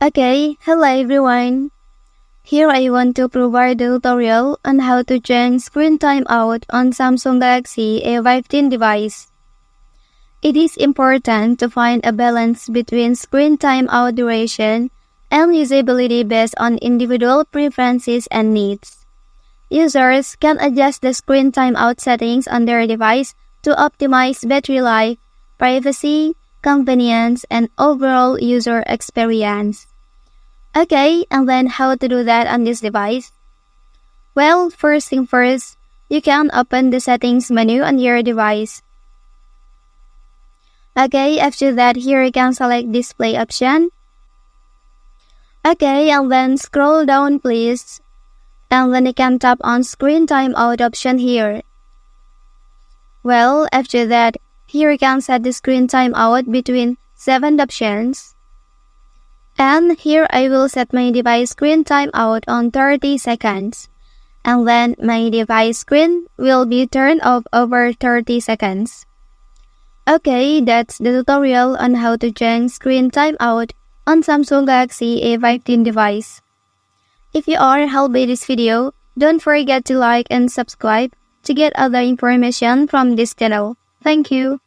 Hello everyone. Here I want to provide a tutorial on how to change screen timeout on Samsung Galaxy A15 device. It is important to find a balance between screen timeout duration and usability based on individual preferences and needs. Users can adjust the screen timeout settings on their device to optimize battery life, privacy, convenience, and overall user experience. And then how to do that on this device? Well, first thing first, you can open the settings menu on your device. After that, here you can select display option. And then scroll down please. And then you can tap on screen timeout option here. Well, after that, here you can set the screen timeout between 7 options. And here I will set my device screen timeout on 30 seconds. And then my device screen will be turned off over 30 seconds. That's the tutorial on how to change screen timeout on Samsung Galaxy A15 device. If you are helped by this video, don't forget to like and subscribe to get other information from this channel. Thank you.